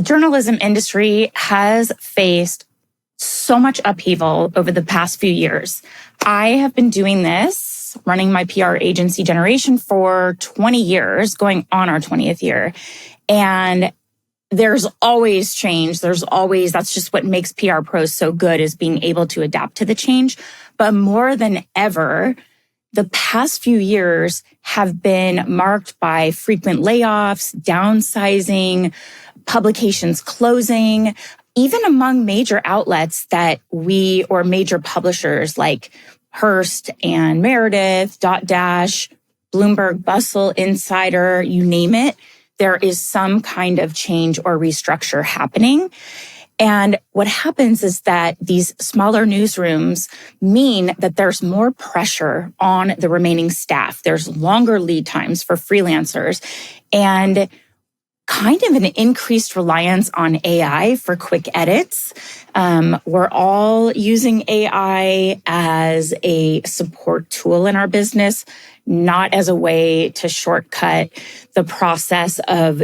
journalism industry has faced so much upheaval over the past few years. I have been doing this, running my PR agency Generation for 20 years, going on our 20th year. And there's always change. That's just what makes PR pros so good, is being able to adapt to the change. But more than ever, the past few years have been marked by frequent layoffs, downsizing, publications closing, even among major outlets or major publishers like Hearst and Meredith, Dotdash, Bloomberg, Bustle, Insider, you name it. There is some kind of change or restructure happening. And what happens is that these smaller newsrooms mean that there's more pressure on the remaining staff. There's longer lead times for freelancers and kind of an increased reliance on AI for quick edits. We're all using AI as a support tool in our business, not as a way to shortcut the process of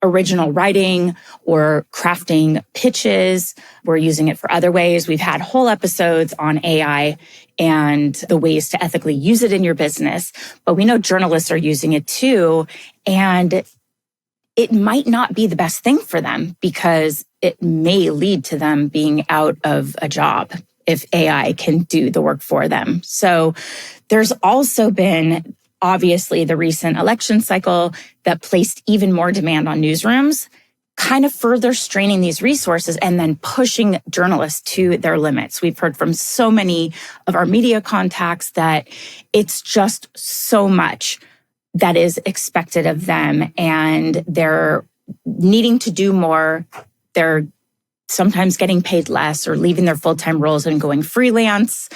original writing or crafting pitches. We're using it for other ways. We've had whole episodes on AI and the ways to ethically use it in your business. But we know journalists are using it too. And it might not be the best thing for them because it may lead to them being out of a job if AI can do the work for them. So there's also been, obviously, the recent election cycle that placed even more demand on newsrooms, kind of further straining these resources and then pushing journalists to their limits. We've heard from so many of our media contacts that it's just so much that is expected of them, and they're needing to do more. They're sometimes getting paid less or leaving their full-time roles and going freelance.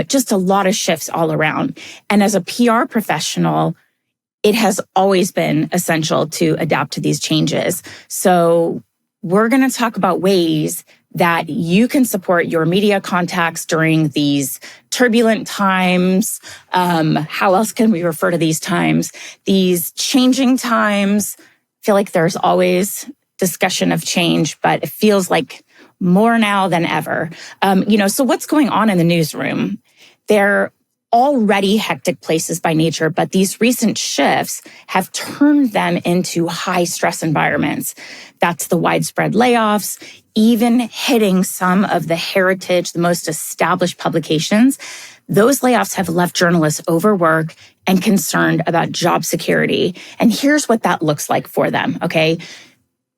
Just a lot of shifts all around. And as a PR professional, it has always been essential to adapt to these changes. So we're going to talk about ways that you can support your media contacts during these turbulent times. How else can we refer to these times? These changing times. I feel like there's always discussion of change, but it feels like more now than ever. So what's going on in the newsroom? They're already hectic places by nature, but these recent shifts have turned them into high stress environments. That's the widespread layoffs, even hitting some of the heritage, the most established publications. Those layoffs have left journalists overworked and concerned about job security. And here's what that looks like for them, okay?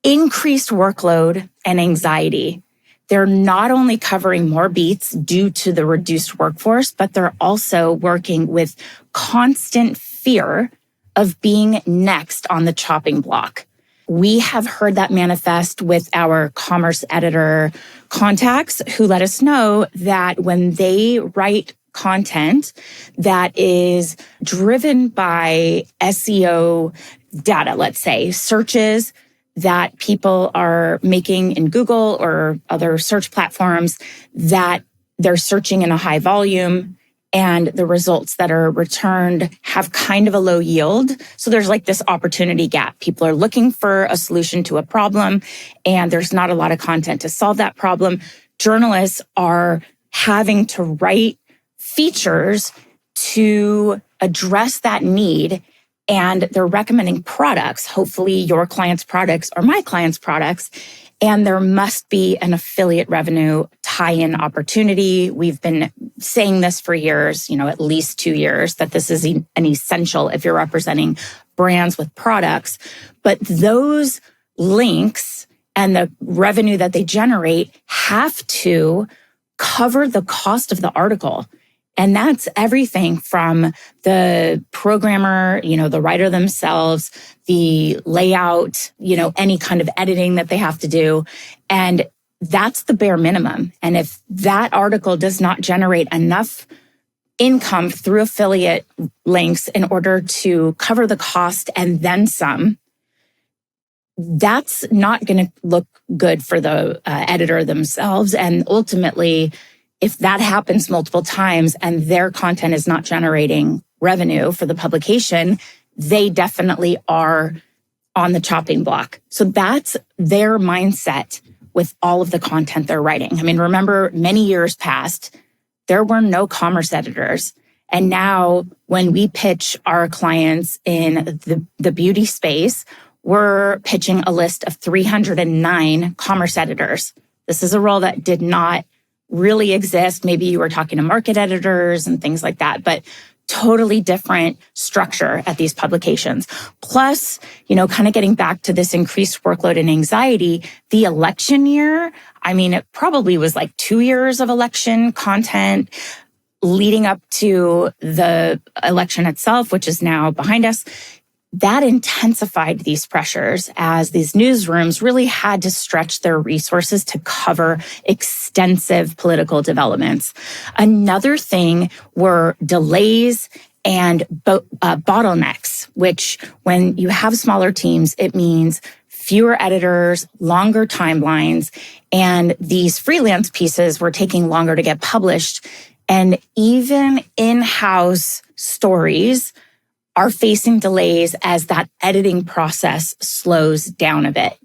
Increased workload and anxiety. They're not only covering more beats due to the reduced workforce, but they're also working with constant fear of being next on the chopping block. We have heard that manifest with our commerce editor contacts who let us know that when they write content that is driven by SEO data, let's say, searches that people are making in Google or other search platforms, that they're searching in a high volume and the results that are returned have kind of a low yield. So there's like this opportunity gap. People are looking for a solution to a problem and there's not a lot of content to solve that problem. Journalists are having to write features to address that need, and they're recommending products. Hopefully your client's products are my client's products. And there must be an affiliate revenue tie-in opportunity. We've been saying this for years, at least 2 years, that this is an essential if you're representing brands with products. But those links and the revenue that they generate have to cover the cost of the article. And that's everything from the programmer, the writer themselves, the layout, any kind of editing that they have to do. And that's the bare minimum. And if that article does not generate enough income through affiliate links in order to cover the cost and then some, that's not going to look good for the editor themselves. And ultimately, if that happens multiple times and their content is not generating revenue for the publication, they definitely are on the chopping block. So that's their mindset with all of the content they're writing. I mean, remember many years past, there were no commerce editors. And now when we pitch our clients in the beauty space, we're pitching a list of 309 commerce editors. This is a role that did not really exist. Maybe you were talking to market editors and things like that, but totally different structure at these publications. Plus, kind of getting back to this increased workload and anxiety, the election year, I mean, it probably was like 2 years of election content leading up to the election itself, which is now behind us. That intensified these pressures as these newsrooms really had to stretch their resources to cover extensive political developments. Another thing were delays and bottlenecks, which when you have smaller teams, it means fewer editors, longer timelines, and these freelance pieces were taking longer to get published. And even in-house stories are facing delays as that editing process slows down a bit.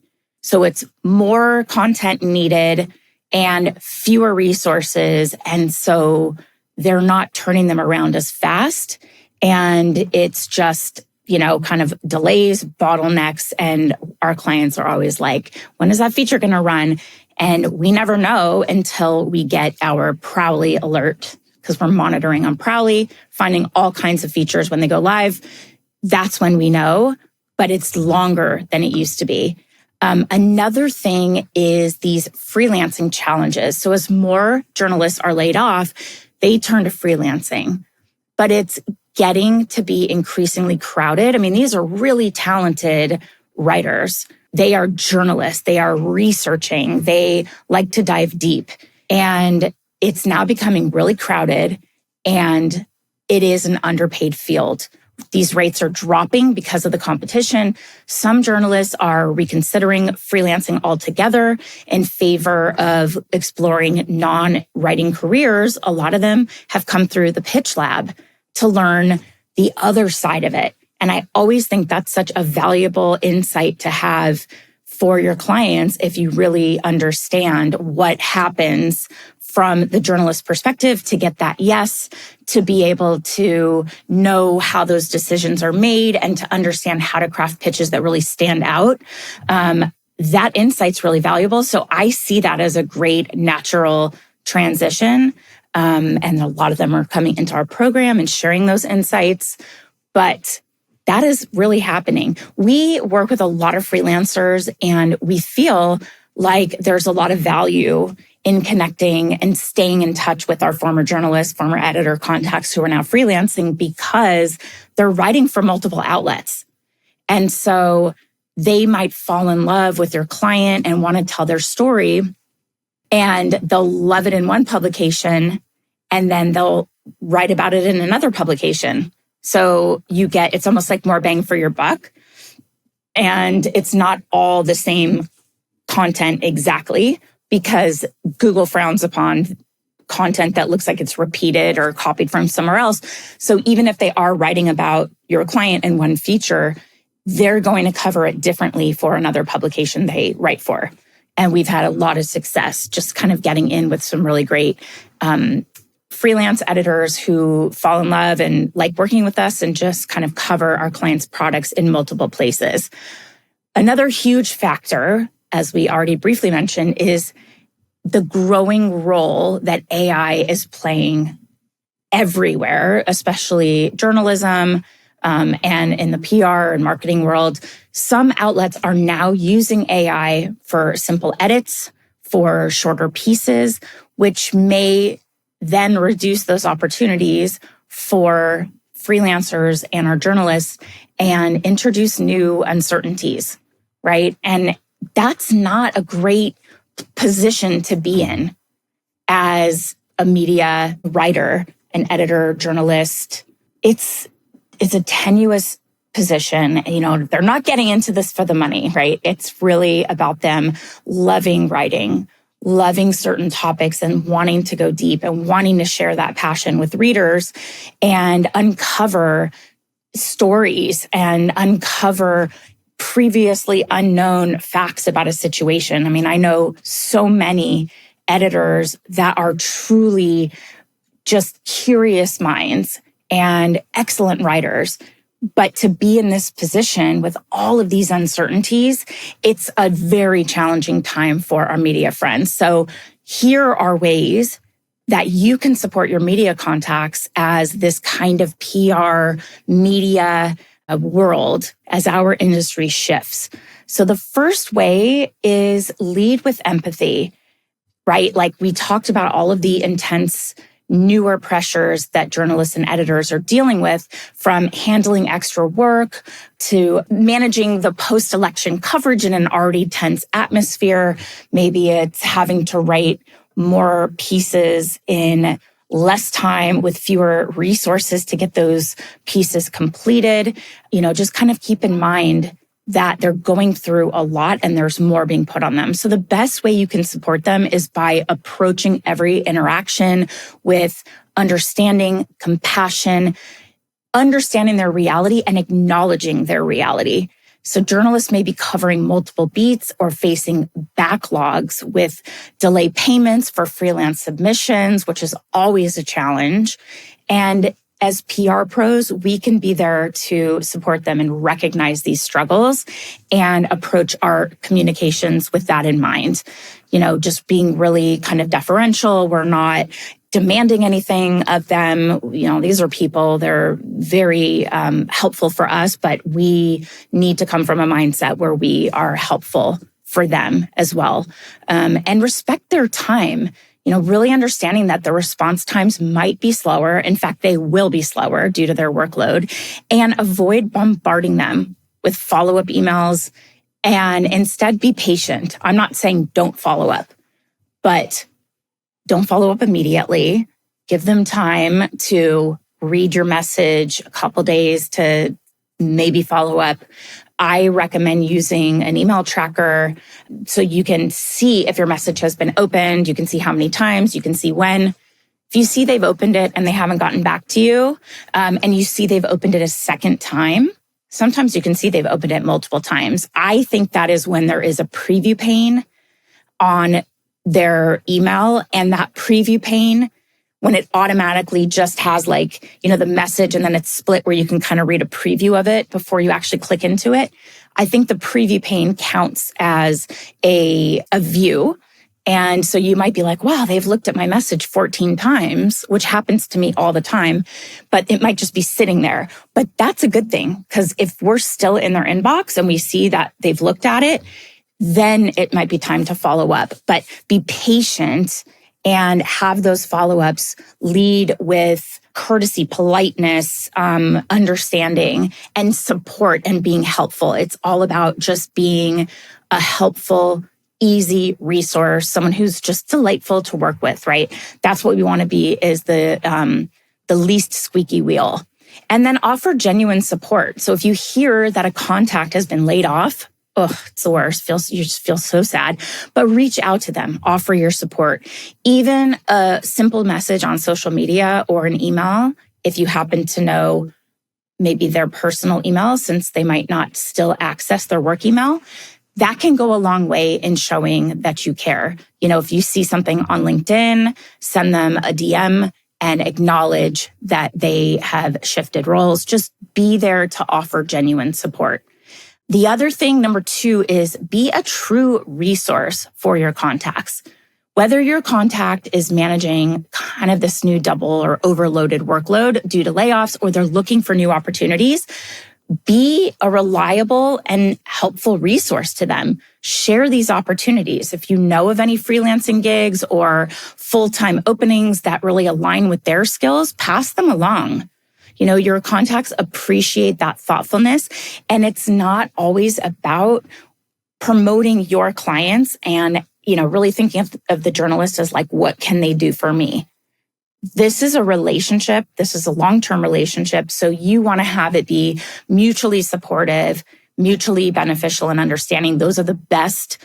So it's more content needed and fewer resources. And so they're not turning them around as fast. And it's just, kind of delays, bottlenecks. And our clients are always like, when is that feature going to run? And we never know until we get our Prowly alert, because we're monitoring on Prowly, finding all kinds of features when they go live. That's when we know, but it's longer than it used to be. Another thing is these freelancing challenges. So as more journalists are laid off, they turn to freelancing, but it's getting to be increasingly crowded. I mean, these are really talented writers. They are journalists. They are researching. They like to dive deep. And it's now becoming really crowded, and it is an underpaid field. These rates are dropping because of the competition. Some journalists are reconsidering freelancing altogether in favor of exploring non-writing careers. A lot of them have come through the Pitch Lab to learn the other side of it. And I always think that's such a valuable insight to have for your clients if you really understand what happens from the journalist perspective to get that yes, to be able to know how those decisions are made and to understand how to craft pitches that really stand out. That insight's really valuable. So I see that as a great natural transition. And a lot of them are coming into our program and sharing those insights. But that is really happening. We work with a lot of freelancers, and we feel like there's a lot of value in connecting and staying in touch with our former journalists, former editor contacts who are now freelancing, because they're writing for multiple outlets. And so they might fall in love with their client and want to tell their story, and they'll love it in one publication, and then they'll write about it in another publication. So it's almost like more bang for your buck. And it's not all the same content exactly, because Google frowns upon content that looks like it's repeated or copied from somewhere else. So even if they are writing about your client in one feature, they're going to cover it differently for another publication they write for. And we've had a lot of success just kind of getting in with some really great freelance editors who fall in love and like working with us and just kind of cover our clients' products in multiple places. Another huge factor, as we already briefly mentioned, is the growing role that AI is playing everywhere, especially journalism and in the PR and marketing world. Some outlets are now using AI for simple edits, for shorter pieces, which may then reduce those opportunities for freelancers and our journalists and introduce new uncertainties, right? And that's not a great position to be in as a media writer, an editor, journalist. It's a tenuous position. They're not getting into this for the money, right? It's really about them loving writing, loving certain topics and wanting to go deep and wanting to share that passion with readers and uncover stories and uncover previously unknown facts about a situation. I mean, I know so many editors that are truly just curious minds and excellent writers. But to be in this position with all of these uncertainties, it's a very challenging time for our media friends. So here are ways that you can support your media contacts as this kind of PR media world as our industry shifts. So the first way is lead with empathy, right? Like we talked about all of the intense newer pressures that journalists and editors are dealing with, from handling extra work to managing the post-election coverage in an already tense atmosphere. Maybe it's having to write more pieces in less time with fewer resources to get those pieces completed. Just kind of keep in mind that they're going through a lot and there's more being put on them. So the best way you can support them is by approaching every interaction with understanding, compassion, understanding their reality and acknowledging their reality. So journalists may be covering multiple beats or facing backlogs with delayed payments for freelance submissions, which is always a challenge. And as PR pros, we can be there to support them and recognize these struggles and approach our communications with that in mind. Just being really kind of deferential. We're not demanding anything of them. These are people, they're very helpful for us, but we need to come from a mindset where we are helpful for them as well. And respect their time. Really understanding that the response times might be slower. In fact, they will be slower due to their workload, and avoid bombarding them with follow-up emails and instead be patient. I'm not saying don't follow up, but don't follow up immediately. Give them time to read your message, a couple days to maybe follow up. I recommend using an email tracker so you can see if your message has been opened. You can see how many times, you can see when. If you see they've opened it and they haven't gotten back to you, and you see they've opened it a second time, sometimes you can see they've opened it multiple times. I think that is when there is a preview pane on their email, and that preview pane, when it automatically just has the message and then it's split where you can kind of read a preview of it before you actually click into it. I think the preview pane counts as a view. And so you might be like, wow, they've looked at my message 14 times, which happens to me all the time, but it might just be sitting there. But that's a good thing, because if we're still in their inbox and we see that they've looked at it, then it might be time to follow up. But be patient and have those follow-ups lead with courtesy, politeness, understanding, and support and being helpful. It's all about just being a helpful, easy resource, someone who's just delightful to work with, right? That's what we want to be, is the least squeaky wheel. And then offer genuine support. So if you hear that a contact has been laid off, it's the worst. You just feel so sad. But reach out to them, offer your support. Even a simple message on social media or an email, if you happen to know maybe their personal email, since they might not still access their work email, that can go a long way in showing that you care. If you see something on LinkedIn, send them a DM and acknowledge that they have shifted roles. Just be there to offer genuine support. The other thing, number 2, is be a true resource for your contacts. Whether your contact is managing kind of this new double or overloaded workload due to layoffs, or they're looking for new opportunities, be a reliable and helpful resource to them. Share these opportunities. If you know of any freelancing gigs or full-time openings that really align with their skills, pass them along. Your contacts appreciate that thoughtfulness, and it's not always about promoting your clients and, really thinking of the journalist as what can they do for me? This is a relationship. This is a long-term relationship. So you want to have it be mutually supportive, mutually beneficial, and understanding. Those are the best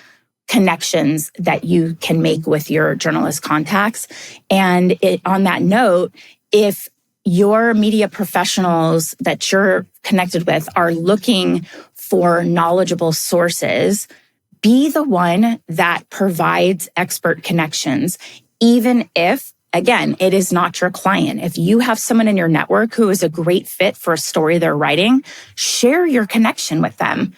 connections that you can make with your journalist contacts. And on that note, if your media professionals that you're connected with are looking for knowledgeable sources, be the one that provides expert connections, even if, again, it is not your client. If you have someone in your network who is a great fit for a story they're writing, share your connection with them.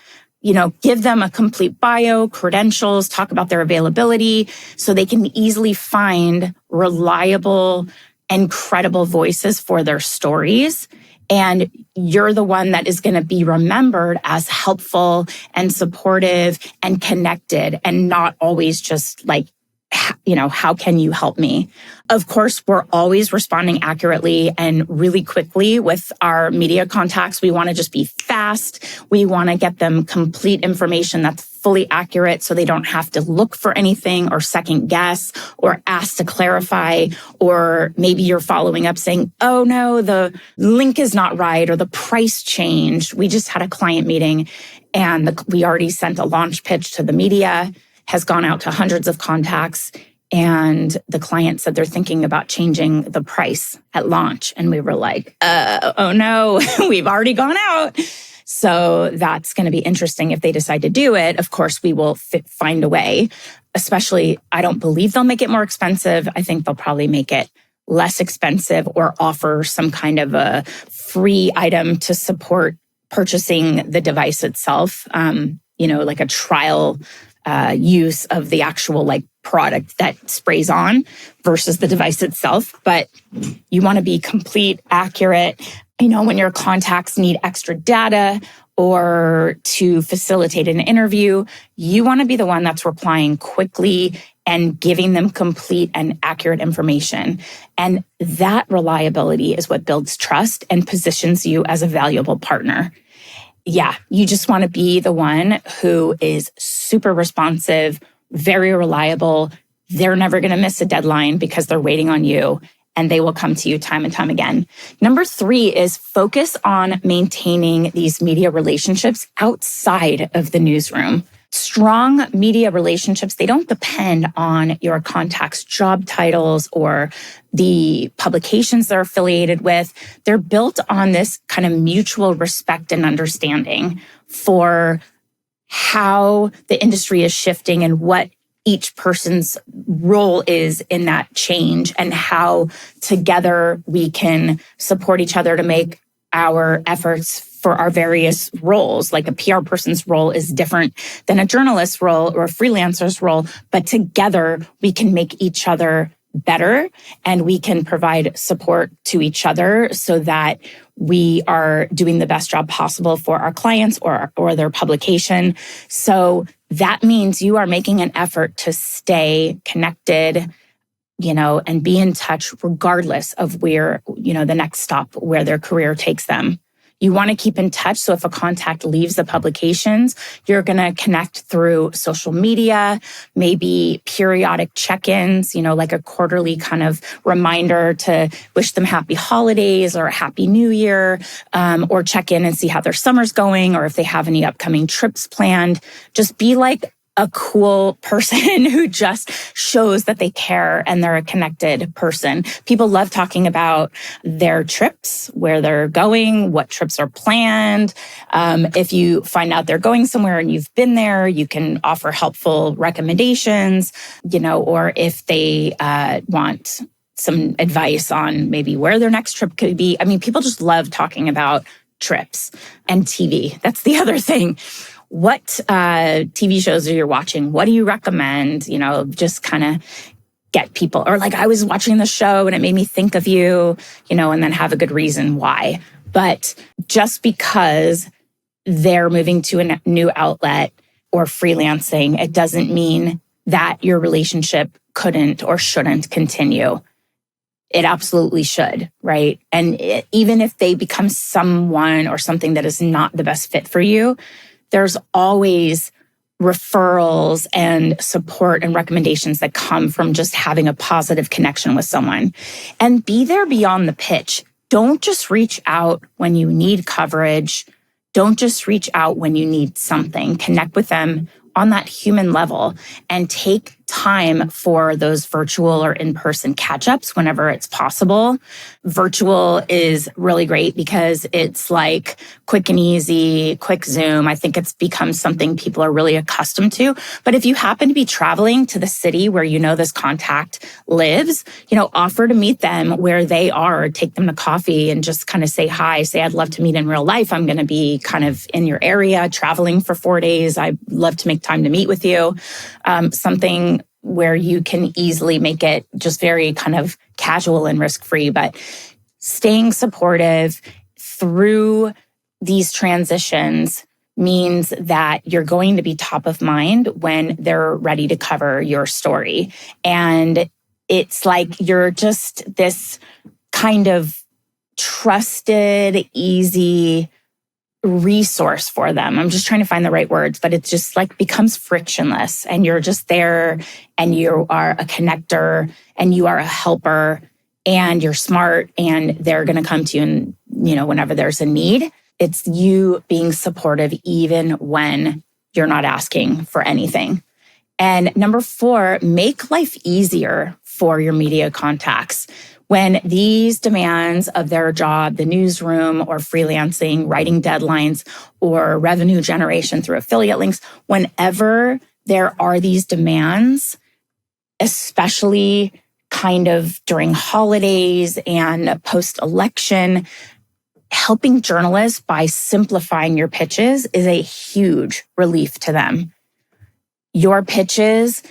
Give them a complete bio, credentials, talk about their availability so they can easily find reliable and credible voices for their stories. And you're the one that is going to be remembered as helpful and supportive and connected, and not always just like, how can you help me? Of course, we're always responding accurately and really quickly with our media contacts. We want to just be fast. We want to get them complete information that's fully accurate so they don't have to look for anything or second guess or ask to clarify. Or maybe you're following up saying, oh no, the link is not right or the price changed. We just had a client meeting and we already sent a launch pitch to the media, has gone out to hundreds of contacts. And the client said they're thinking about changing the price at launch. And we were like, oh no, we've already gone out. So that's going to be interesting if they decide to do it. Of course, we will find a way. Especially, I don't believe they'll make it more expensive. I think they'll probably make it less expensive or offer some kind of a free item to support purchasing the device itself. Like a trial use of the actual product that sprays on versus the device itself. But you want to be complete, accurate. When your contacts need extra data or to facilitate an interview, you want to be the one that's replying quickly and giving them complete and accurate information. And that reliability is what builds trust and positions you as a valuable partner. Yeah, you just want to be the one who is super responsive, very reliable. They're never going to miss a deadline because they're waiting on you, and they will come to you time and time again. Number 3 is focus on maintaining these media relationships outside of the newsroom. Strong media relationships, they don't depend on your contact's job titles or the publications they're affiliated with. They're built on this kind of mutual respect and understanding for how the industry is shifting and what each person's role is in that change, and how together we can support each other to make our efforts for our various roles. Like a PR person's role is different than a journalist's role or a freelancer's role, but together we can make each other better and we can provide support to each other so that we are doing the best job possible for our clients or their publication. So that means you are making an effort to stay connected, and be in touch regardless of where, the next stop, where their career takes them. You want to keep in touch. So if a contact leaves the publications, you're going to connect through social media, maybe periodic check-ins, like a quarterly kind of reminder to wish them happy holidays or a happy new year, or check in and see how their summer's going or if they have any upcoming trips planned. Just be like a cool person who just shows that they care and they're a connected person. People love talking about their trips, where they're going, what trips are planned. If you find out they're going somewhere and you've been there, you can offer helpful recommendations, or if they want some advice on maybe where their next trip could be. I mean, people just love talking about trips and TV. That's the other thing. What TV shows are you watching? What do you recommend? Just kind of get people, or I was watching the show and it made me think of you, and then have a good reason why. But just because they're moving to a new outlet or freelancing, it doesn't mean that your relationship couldn't or shouldn't continue. It absolutely should, right? And even if they become someone or something that is not the best fit for you, there's always referrals and support and recommendations that come from just having a positive connection with someone. And be there beyond the pitch. Don't just reach out when you need coverage. Don't just reach out when you need something. Connect with them on that human level and take time for those virtual or in-person catch-ups whenever it's possible. Virtual is really great because it's like quick and easy, quick Zoom. I think it's become something people are really accustomed to. But if you happen to be traveling to the city where you know this contact lives, offer to meet them where they are, take them to coffee and just kind of say hi, say, I'd love to meet in real life. I'm going to be kind of in your area traveling for 4 days. I'd love to make time to meet with you. Something where you can easily make it just very kind of casual and risk-free, but staying supportive through these transitions means that you're going to be top of mind when they're ready to cover your story. And it's like you're just this kind of trusted, easy resource for them. I'm just trying to find the right words, but it just like becomes frictionless and you're just there and you are a connector and you are a helper and you're smart and they're going to come to you and, whenever there's a need. It's you being supportive even when you're not asking for anything. And number 4, make life easier for your media contacts. When these demands of their job, the newsroom or freelancing, writing deadlines, or revenue generation through affiliate links, whenever there are these demands, especially kind of during holidays and post-election, helping journalists by simplifying your pitches is a huge relief to them. Your pitches,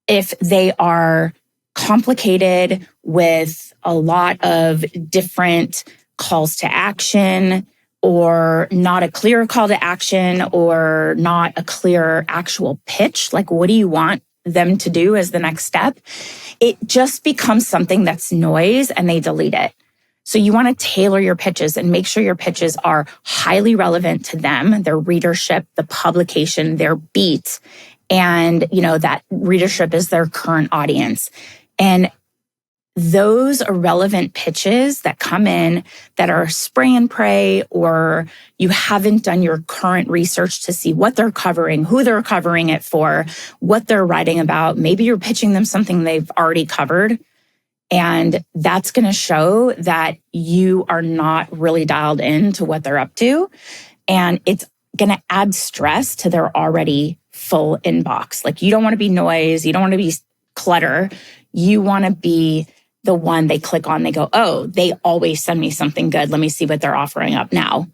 if they are complicated with a lot of different calls to action or not a clear call to action or not a clear actual pitch, like what do you want them to do as the next step? It just becomes something that's noise and they delete it. So you want to tailor your pitches and make sure your pitches are highly relevant to them, their readership, the publication, their beat, and that readership is their current audience. And those irrelevant pitches that come in that are spray and pray, or you haven't done your current research to see what they're covering, who they're covering it for, what they're writing about. Maybe you're pitching them something they've already covered. And that's going to show that you are not really dialed into what they're up to. And it's going to add stress to their already full inbox. Like you don't want to be noise. You don't want to be clutter. You want to be the one they click on. They go, oh, they always send me something good. Let me see what they're offering up now.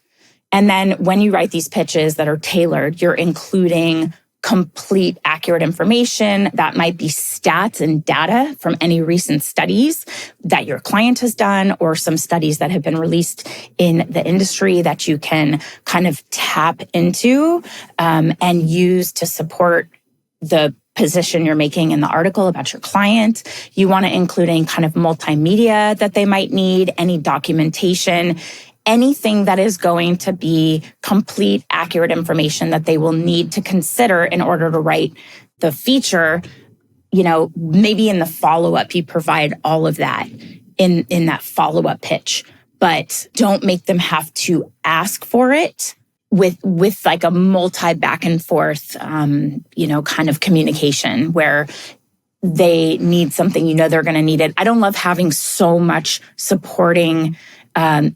And then when you write these pitches that are tailored, you're including complete, accurate information. That might be stats and data from any recent studies that your client has done or some studies that have been released in the industry that you can kind of tap into and use to support the position you're making in the article about your client. You want to include any kind of multimedia that they might need, any documentation, anything that is going to be complete, accurate information that they will need to consider in order to write the feature. Maybe in the follow-up, you provide all of that in that follow-up pitch, but don't make them have to ask for it with like a multi back and forth, kind of communication where they need something, they're going to need it. I don't love having so much supporting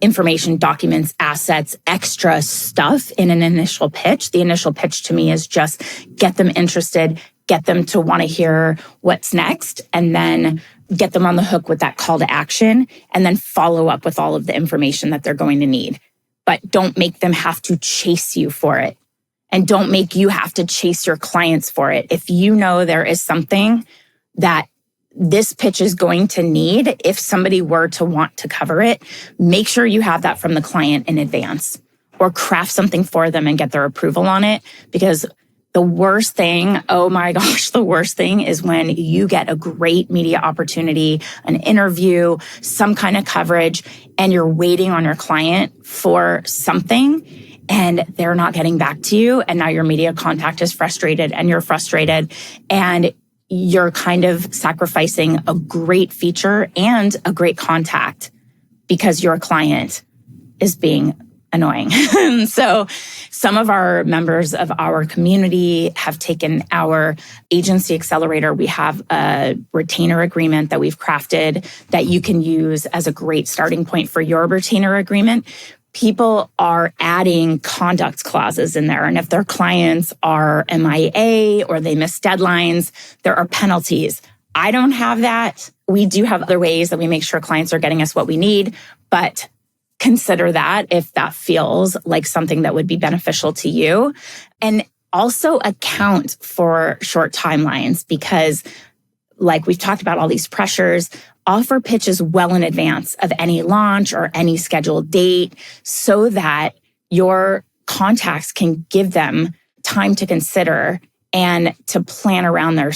information, documents, assets, extra stuff in an initial pitch. The initial pitch to me is just get them interested, get them to want to hear what's next, and then get them on the hook with that call to action, and then follow up with all of the information that they're going to need. But don't make them have to chase you for it. And don't make you have to chase your clients for it. If you know there is something that this pitch is going to need, if somebody were to want to cover it, make sure you have that from the client in advance or craft something for them and get their approval on it. Because the worst thing, oh my gosh, the worst thing is when you get a great media opportunity, an interview, some kind of coverage, and you're waiting on your client for something and they're not getting back to you. And now your media contact is frustrated and you're frustrated and you're kind of sacrificing a great feature and a great contact because your client is being annoying. So some of our members of our community have taken our agency accelerator. We have a retainer agreement that we've crafted that you can use as a great starting point for your retainer agreement. People are adding conduct clauses in there. And if their clients are MIA or they miss deadlines, there are penalties. I don't have that. We do have other ways that we make sure clients are getting us what we need, but consider that if that feels like something that would be beneficial to you. And also account for short timelines because, like we've talked about all these pressures, offer pitches well in advance of any launch or any scheduled date so that your contacts can give them time to consider and to plan around their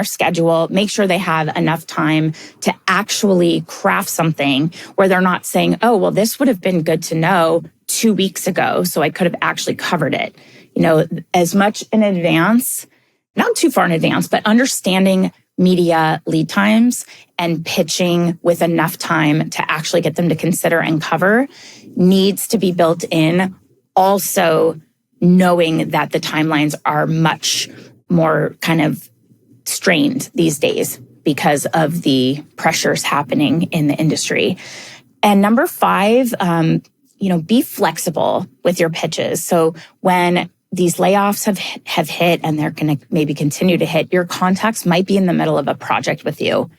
schedule, make sure they have enough time to actually craft something where they're not saying, oh, well, this would have been good to know 2 weeks ago, so I could have actually covered it. As much in advance, not too far in advance, but understanding media lead times and pitching with enough time to actually get them to consider and cover needs to be built in. Also, knowing that the timelines are much more kind of strained these days because of the pressures happening in the industry. And number 5, be flexible with your pitches. So when these layoffs have hit and they're going to maybe continue to hit, your contacts might be in the middle of a project with you,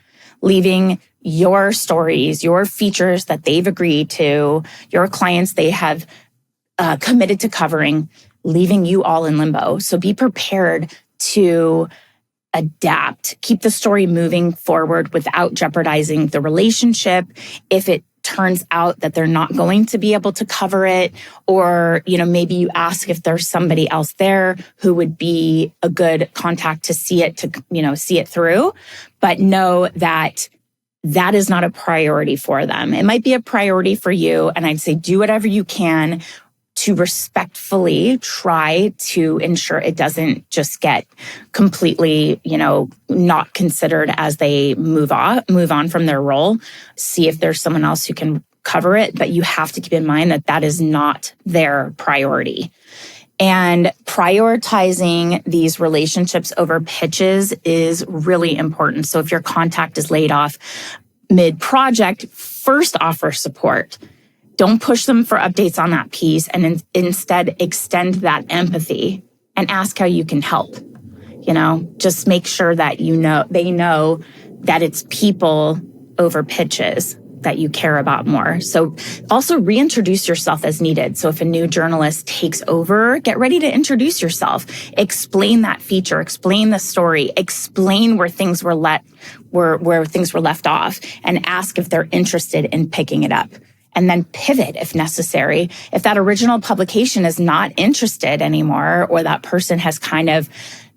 leaving your stories, your features that they've agreed to, your clients they have committed to covering, leaving you all in limbo. So be prepared to adapt, keep the story moving forward without jeopardizing the relationship. If it turns out that they're not going to be able to cover it, or, maybe you ask if there's somebody else there who would be a good contact to see it through, but know that that is not a priority for them. It might be a priority for you. And I'd say do whatever you can to respectfully try to ensure it doesn't just get completely, not considered as they move on from their role. See if there's someone else who can cover it, but you have to keep in mind that that is not their priority. And prioritizing these relationships over pitches is really important. So if your contact is laid off mid-project, first offer support. Don't push them for updates on that piece, and instead extend that empathy and ask how you can help. Just make sure that they know that it's people over pitches that you care about more. So also reintroduce yourself as needed. So if a new journalist takes over, get ready to introduce yourself. Explain that feature, explain the story, explain where things were left off, and ask if they're interested in picking it up. And then pivot if necessary. If that original publication is not interested anymore, or that person has kind of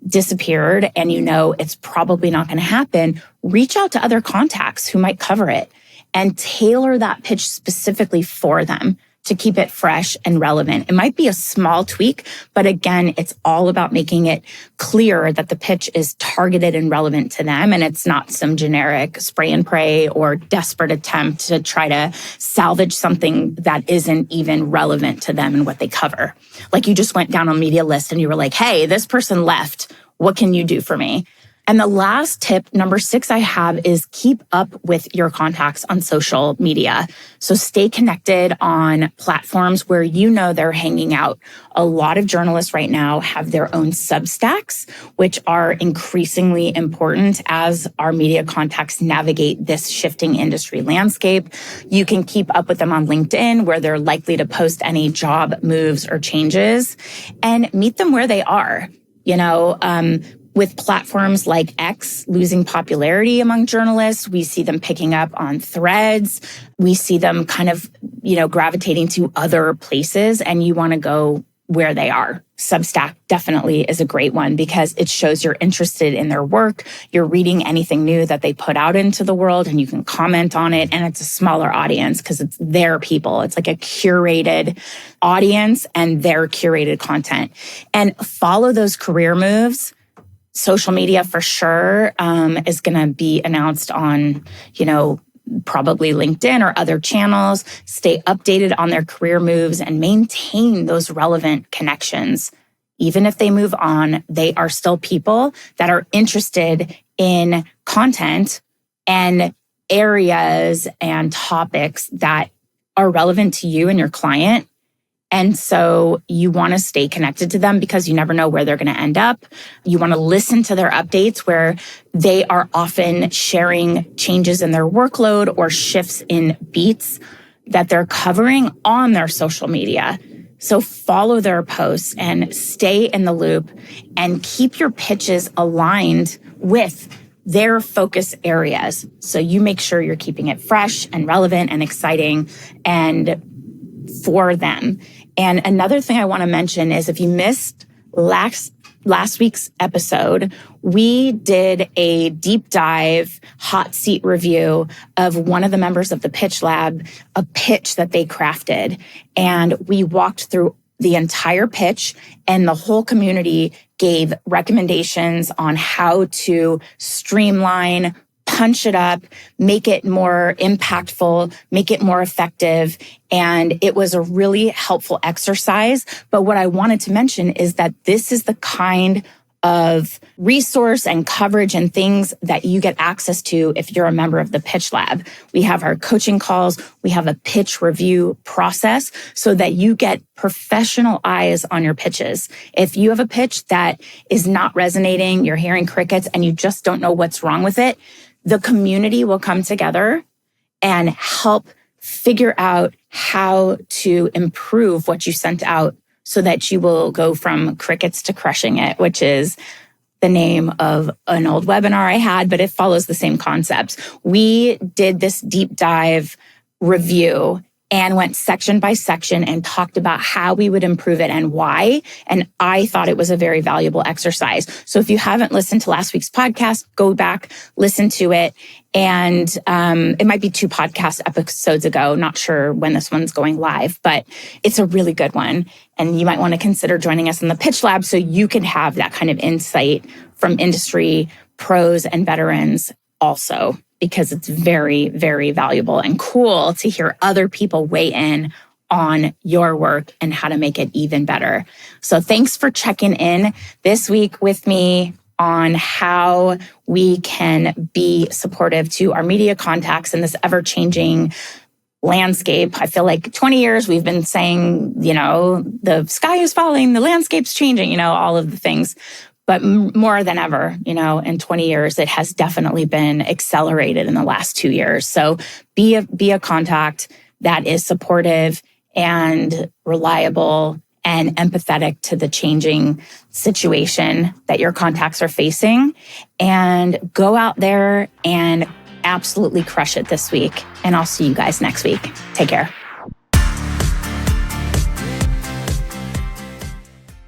disappeared and it's probably not going to happen, reach out to other contacts who might cover it and tailor that pitch specifically for them to keep it fresh and relevant. It might be a small tweak, but again, it's all about making it clear that the pitch is targeted and relevant to them, and it's not some generic spray and pray or desperate attempt to try to salvage something that isn't even relevant to them and what they cover. Like you just went down on media list and you were like, hey, this person left. What can you do for me? And the last tip, number 6 I have, is keep up with your contacts on social media. So stay connected on platforms where they're hanging out. A lot of journalists right now have their own Substacks, which are increasingly important as our media contacts navigate this shifting industry landscape. You can keep up with them on LinkedIn, where they're likely to post any job moves or changes, and meet them where they are. With platforms like X losing popularity among journalists, we see them picking up on Threads. We see them kind of, gravitating to other places, and you want to go where they are. Substack definitely is a great one because it shows you're interested in their work. You're reading anything new that they put out into the world, and you can comment on it. And it's a smaller audience because it's their people. It's like a curated audience and their curated content. And follow those career moves. Social media for sure is going to be announced on, probably LinkedIn or other channels, stay updated on their career moves, and maintain those relevant connections. Even if they move on, they are still people that are interested in content and areas and topics that are relevant to you and your client. And so you want to stay connected to them because you never know where they're going to end up. You want to listen to their updates where they are often sharing changes in their workload or shifts in beats that they're covering on their social media. So follow their posts and stay in the loop and keep your pitches aligned with their focus areas. So you make sure you're keeping it fresh and relevant and exciting and for them. And another thing I want to mention is if you missed last week's episode, we did a deep dive hot seat review of one of the members of the Pitch Lab, a pitch that they crafted. And we walked through the entire pitch and the whole community gave recommendations on how to streamline, punch it up, make it more impactful, make it more effective. And it was a really helpful exercise. But what I wanted to mention is that this is the kind of resource and coverage and things that you get access to if you're a member of the Pitch Lab. We have our coaching calls. We have a pitch review process so that you get professional eyes on your pitches. If you have a pitch that is not resonating, you're hearing crickets, and you just don't know what's wrong with it, the community will come together and help figure out how to improve what you sent out so that you will go from crickets to crushing it, which is the name of an old webinar I had, but it follows the same concepts. We did this deep dive review and went section by section and talked about how we would improve it and why. And I thought it was a very valuable exercise. So if you haven't listened to last week's podcast, go back, listen to it. And it might be 2 podcast episodes ago. Not sure when this one's going live, but it's a really good one. And you might want to consider joining us in the Pitch Lab so you can have that kind of insight from industry pros and veterans also, because it's very, very valuable and cool to hear other people weigh in on your work and how to make it even better. So thanks for checking in this week with me on how we can be supportive to our media contacts in this ever-changing landscape. I feel like 20 years we've been saying, the sky is falling, the landscape's changing, all of the things. But more than ever, in 20 years, it has definitely been accelerated in the last 2 years. So be a contact that is supportive and reliable and empathetic to the changing situation that your contacts are facing. And go out there and absolutely crush it this week. And I'll see you guys next week. Take care.